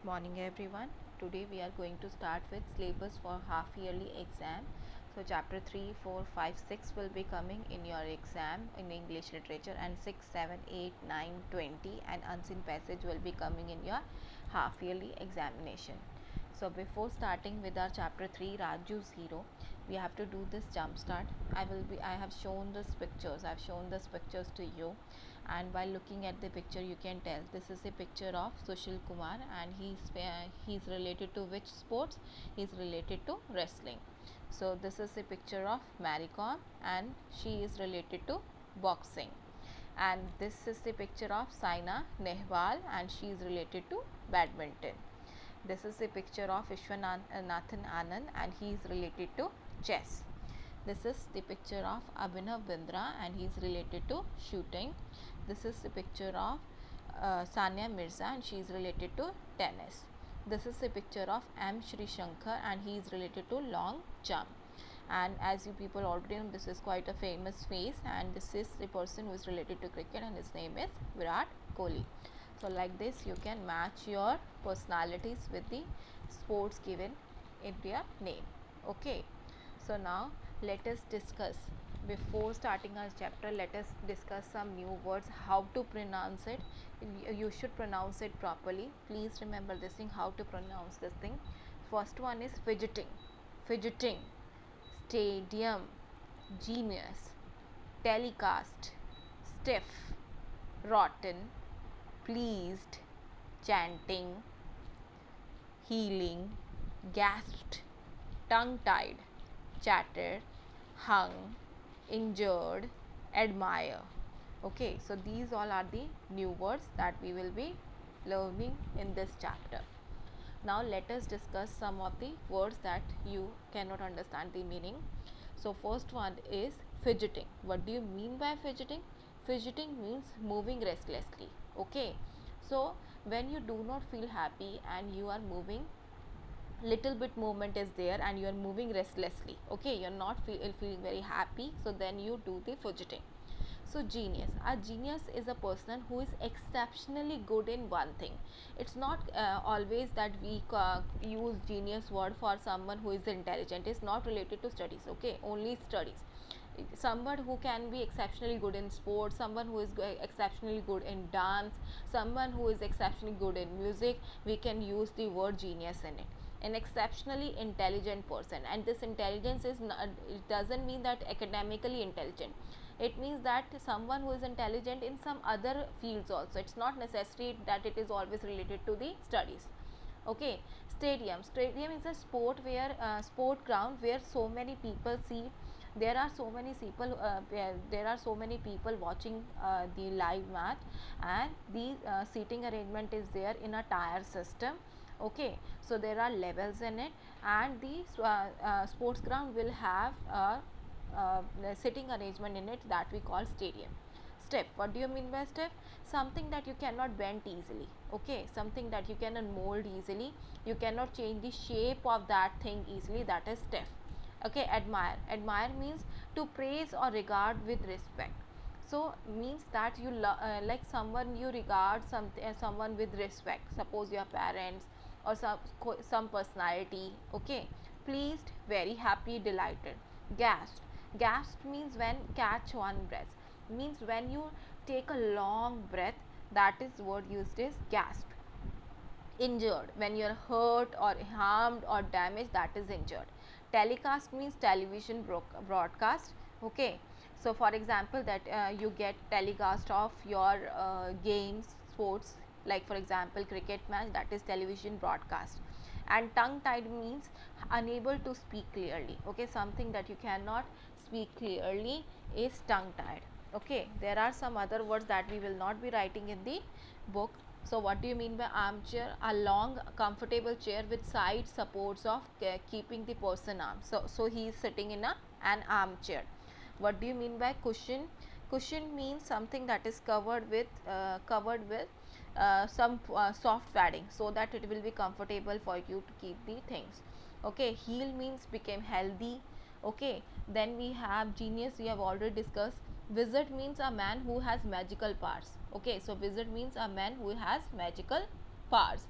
morning everyone. Today we are going to start with syllabus for half yearly exam. So chapter 3, 4, 5, 6 will be coming in your exam in English literature, and 6, 7, 8, 9, 20 and unseen passage will be coming in your half yearly examination. So before starting with our chapter 3 Raju's Hero, we have to do this jump start. I have shown these pictures. I have shown these pictures to you, and by looking at the picture you can tell this is a picture of Sushil Kumar, and he's related to which sports? He's related to wrestling. So this is a picture of Mary Kom, and she is related to boxing. And this is the picture of Saina Nehwal, and she is related to badminton. This is a picture of Vishwanathan Anand, and he is related to chess. This is the picture of Abhinav Bindra, and he is related to shooting. This is the picture of Sania Mirza, and she is related to tennis. This is a picture of M. Shri Shankar, and he is related to long jump. And as you people already know, this is quite a famous face, and this is the person who is related to cricket, and his name is Virat Kohli. So like this you can match your personalities with the sports given in their name. Okay, so now let us discuss, before starting our chapter, let us discuss some new words, how to pronounce it. You should pronounce it properly. Please remember this thing, how to pronounce this thing. First one is fidgeting, stadium, genius, telecast, stiff, rotten, pleased, chanting, healing, gasped, tongue-tied, chattered, hung, injured, admire. Okay, so these all are the new words that we will be learning in this chapter. Now let us discuss some of the words that you cannot understand the meaning. So first one is fidgeting. What do you mean by fidgeting? Fidgeting means moving restlessly. Okay, so when you do not feel happy and you are moving, little bit movement is there and you are moving restlessly, okay, you're not feeling very happy, so then you do the fidgeting. So genius, a genius is a person who is exceptionally good in one thing. It's not always that we use genius word for someone who is intelligent. It's not related to studies, okay, only studies. Someone who can be exceptionally good in sports, someone who is exceptionally good in dance, someone who is exceptionally good in music, we can use the word genius in it. An exceptionally intelligent person, and this intelligence is not, it doesn't mean that academically intelligent, it means that someone who is intelligent in some other fields also. It's not necessary that it is always related to the studies. Okay, stadium is a sport ground where so many people see. There are so many people watching the live match, and the seating arrangement is there in a tier system. Okay, so there are levels in it, and the sports ground will have a sitting arrangement in it that we call stadium. Stiff, what do you mean by stiff? Something that you cannot bend easily, okay, something that you cannot mold easily, you cannot change the shape of that thing easily, that is stiff. Okay, admire means to praise or regard with respect. So means that you like someone, you regard someone with respect, suppose your parents or some personality. Okay, pleased, very happy, delighted. Gasped means when catch one breath, means when you take a long breath, that is word used is gasp. Injured, when you are hurt or harmed or damaged, that is injured. Telecast means television broadcast. Okay, so for example that you get telecast of your games, sports, like for example cricket match, that is television broadcast. And tongue tied means unable to speak clearly. Okay, something that you cannot speak clearly is tongue tied. Okay, there are some other words that we will not be writing in the book. So what do you mean by armchair? A long comfortable chair with side supports of keeping the person arm. So he is sitting in an armchair. What do you mean by cushion? Cushion means something that is covered with some soft padding, so that it will be comfortable for you to keep the things. Okay, heal means became healthy. Okay, then we have genius, we have already discussed. Wizard means a man who has magical powers. Okay, so wizard means a man who has magical powers.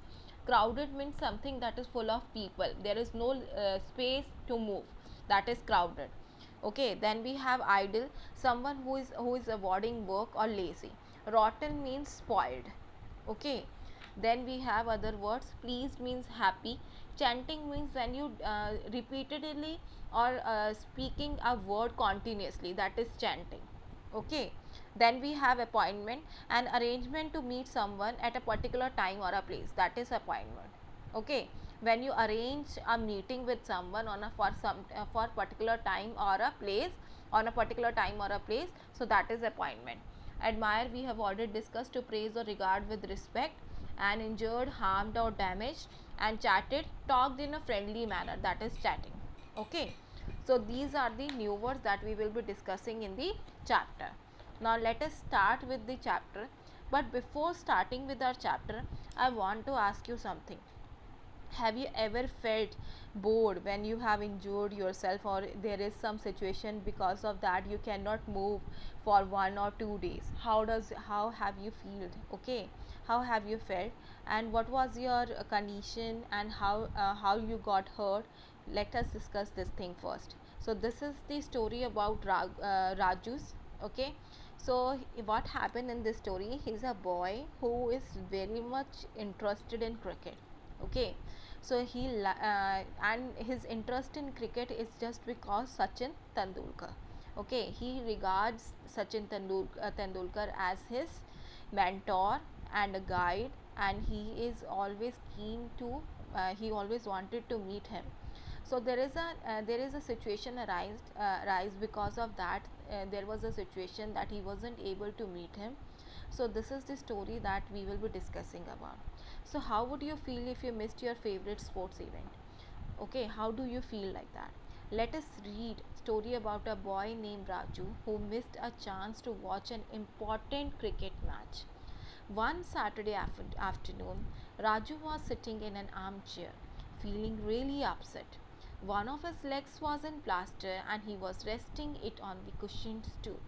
Crowded means something that is full of people, there is no space to move, that is crowded. Okay, then we have idle, someone who is avoiding work or lazy. Rotten means spoiled. Okay, then we have other words. Pleased means happy. Chanting means when you repeatedly or speaking a word continuously, that is chanting. Okay, then we have appointment, an arrangement to meet someone at a particular time or a place, that is appointment. Okay, when you arrange a meeting with someone on a for particular time or a place, on a particular time or a place, so that is appointment. Admire we have already discussed, to praise or regard with respect. And injured, harmed or damaged. And chatted, talked in a friendly manner, that is chatting. Okay, so these are the new words that we will be discussing in the chapter. Now let us start with the chapter, but before starting with our chapter, I want to ask you something. Have you ever felt bored when you have injured yourself, or there is some situation because of that you cannot move for 1 or 2 days? How have you felt? Okay, how have you felt, and what was your condition, and how you got hurt? Let us discuss this thing first. So this is the story about Raju's. Okay, so what happened in this story, he's a boy who is very much interested in cricket. Okay, so and his interest in cricket is just because Sachin Tendulkar. Okay, he regards Sachin Tendulkar as his mentor and a guide, and he is always keen to he always wanted to meet him. So there is a situation arise because of that. There was a situation that he wasn't able to meet him. So this is the story that we will be discussing about. So how would you feel if you missed your favorite sports event? Okay, how do you feel like that? Let us read story about a boy named Raju who missed a chance to watch an important cricket match. One Saturday afternoon, Raju was sitting in an armchair, feeling really upset. One of his legs was in plaster and he was resting it on the cushioned stool.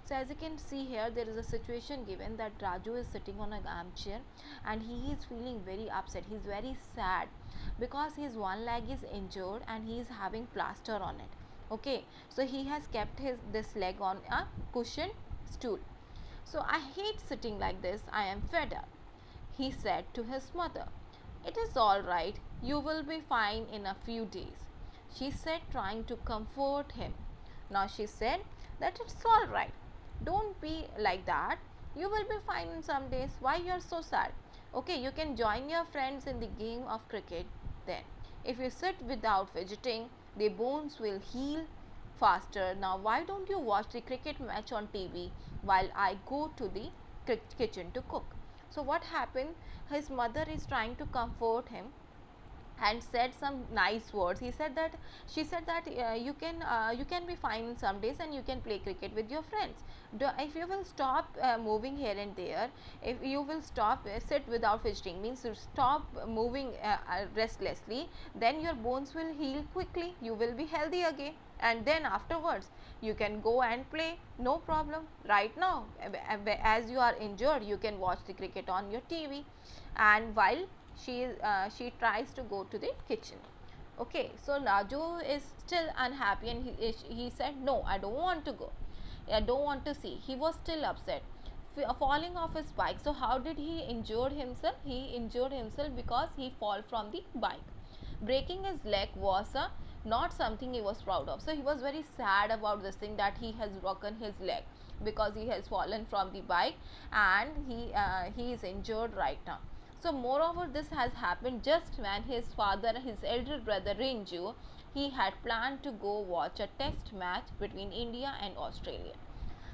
So as you can see here, there is a situation given that Raju is sitting on an armchair and he is feeling very upset. He is very sad because his one leg is injured and he is having plaster on it. Okay, so he has kept his this leg on a cushioned stool. So I hate sitting like this. I am fed up, he said to his mother. It is all right. You will be fine in a few days, she said, trying to comfort him. Now she said that it's all right. Don't be like that. You will be fine in some days. Why you are so sad? Okay, you can join your friends in the game of cricket then. If you sit without fidgeting, the bones will heal faster. Now why don't you watch the cricket match on TV while I go to the kitchen to cook? So what happened? His mother is trying to comfort him and said some nice words. He said that she said that you can be fine some days and you can play cricket with your friends. If you will stop moving here and there, if you will stop sit without fidgeting, means you stop moving restlessly, then your bones will heal quickly, you will be healthy again, and then afterwards you can go and play, no problem. Right now, as you are injured, you can watch the cricket on your TV, and while she tries to go to the kitchen. Okay, so Raju is still unhappy and he said, no, I don't want to go, I don't want to see. He was still upset, falling off his bike. So how did he injure himself? He injured himself because he fall from the bike. Breaking his leg was not something he was proud of. So he was very sad about this thing, that he has broken his leg because he has fallen from the bike, and he is injured right now. So moreover, this has happened just when his father, his elder brother Renju, he had planned to go watch a test match between India and Australia.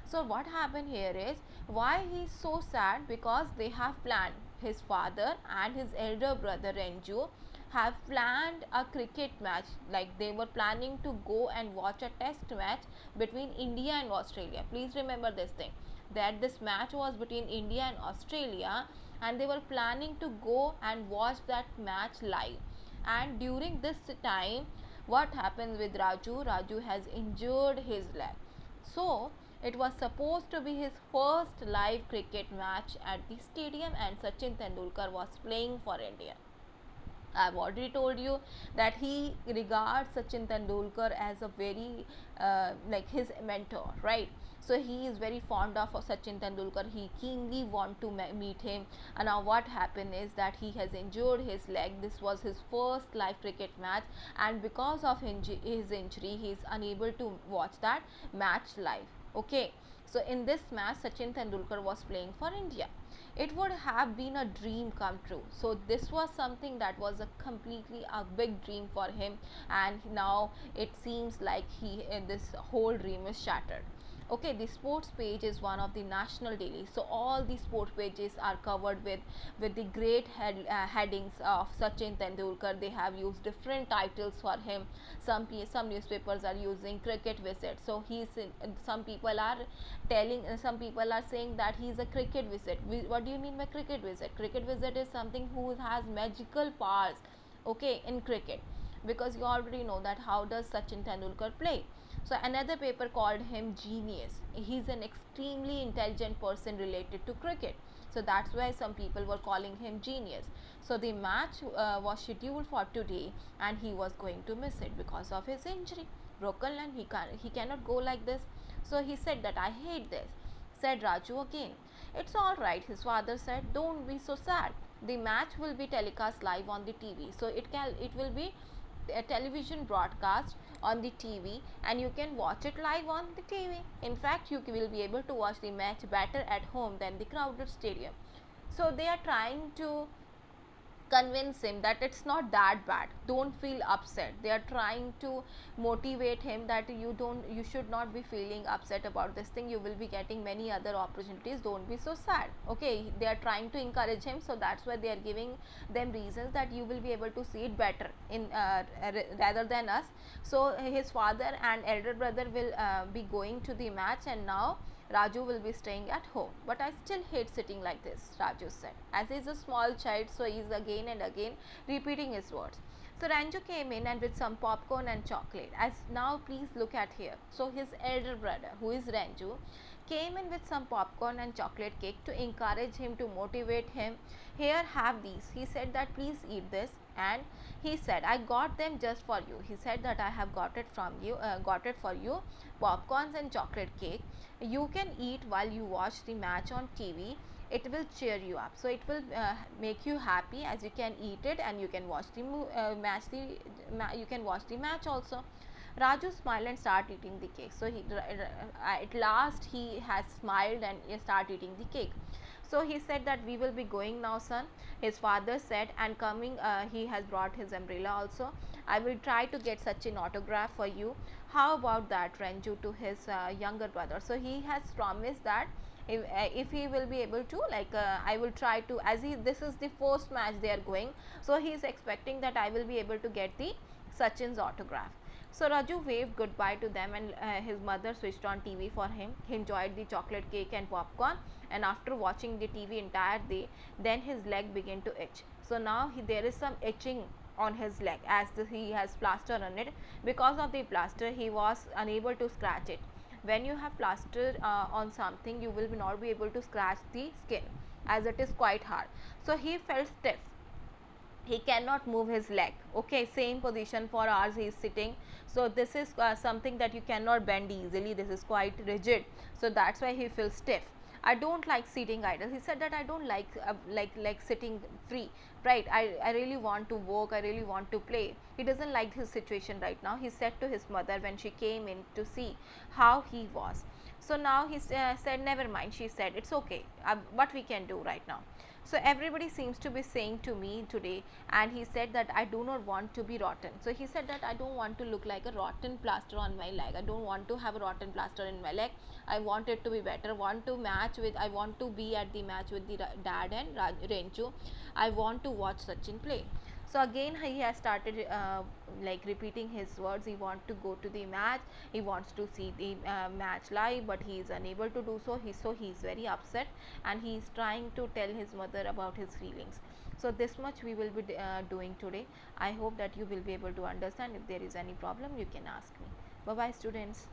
So what happened here is, why he is so sad, because they have planned, his father and his elder brother Renju have planned a cricket match, like they were planning to go and watch a test match between India and Australia. Please remember this thing, that this match was between India and Australia, and they were planning to go and watch that match live. And during this time, what happens with Raju? Raju has injured his leg. So it was supposed to be his first live cricket match at the stadium, and Sachin Tendulkar was playing for India. I've already told you that he regards Sachin Tendulkar as a very like his mentor, right? So he is very fond of Sachin Tendulkar. He keenly want to meet him. And now what happened is that he has injured his leg. This was his first live cricket match, and because of his injury, he is unable to watch that match live. Okay. So in this match, Sachin Tendulkar was playing for India. It would have been a dream come true. So this was something that was a completely a big dream for him, and now it seems like this whole dream is shattered. Okay, the sports page is one of the national dailies, so all the sports pages are covered with the great headings of Sachin Tendulkar. They have used different titles for him. Some newspapers are using cricket visit, so some people are some people are saying that he is a cricket visit. What do you mean by cricket visit? Cricket visit is something who has magical powers, okay, in cricket, because you already know that how does Sachin Tendulkar play. So another paper called him genius. He's an extremely intelligent person related to cricket, so that's why some people were calling him genius. So the match was scheduled for today, and he was going to miss it because of his injury, broken leg. He cannot go like this. So he said that I hate this, said Raju again. It's all right, his father said. Don't be so sad. The match will be telecast live on the TV. So it will be a television broadcast on the TV, and you can watch it live on the TV. In fact, you will be able to watch the match better at home than the crowded stadium. So they are trying to convince him that it's not that bad, don't feel upset. They are trying to motivate him that you should not be feeling upset about this thing, you will be getting many other opportunities, don't be so sad. Okay, they are trying to encourage him, so that's why they are giving them reasons that you will be able to see it better in rather than us. So his father and elder brother will be going to the match, and now Raju will be staying at home. But I still hate sitting like this, Raju said. As he is a small child, so he is again and again repeating his words. So Ranju came in and with some popcorn and chocolate. As now please look at here. So his elder brother, who is Ranju, came in with some popcorn and chocolate cake to encourage him, to motivate him. Here, have these. He said that please eat this, and he said I got them just for you. He said that I have got it from you, got it for you, popcorns and chocolate cake. You can eat while you watch the match on TV. It will cheer you up, so it will make you happy, as you can eat it and you can watch the you can watch the match also. Raju smiled and started eating the cake. So at last he has smiled and he start eating the cake. So he said that we will be going now, son. His father said, and coming, he has brought his umbrella also. I will try to get such an autograph for you. How about that, Ranju, to his younger brother. So he has promised that if he will be able to, like, I will try to, as this is the first match they are going, so he is expecting that I will be able to get the Sachin's autograph. So Raju waved goodbye to them, and his mother switched on TV for him. He enjoyed the chocolate cake and popcorn, and after watching the TV entire day, then his leg began to itch. So now there is some itching on his leg, as he has plaster on it. Because of the plaster, he was unable to scratch it. When you have plaster on something, you will not be able to scratch the skin, as it is quite hard. So he felt stiff, he cannot move his leg. Okay, same position for hours he is sitting. So this is something that you cannot bend easily, this is quite rigid, so that's why he feels stiff. I don't like sitting idle. He said that I don't like sitting free, right? I really want to work, I really want to play. He doesn't like his situation right now, he said to his mother when she came in to see how he was. So now he said never mind. She said it's okay, what we can do right now. So everybody seems to be saying to me today, and he said that I do not want to be rotten. So he said that I don't want to look like a rotten plaster on my leg. I don't want to have a rotten plaster in my leg. I want it to be better. Want to match with. I want to be at the match with the dad and Renju. I want to watch Sachin play. So again he has started like repeating his words. He wants to go to the match, he wants to see the match live, but he is unable to do so. He is very upset, and he is trying to tell his mother about his feelings. So this much we will be doing today. I hope that you will be able to understand. If there is any problem, you can ask me. Bye bye, students.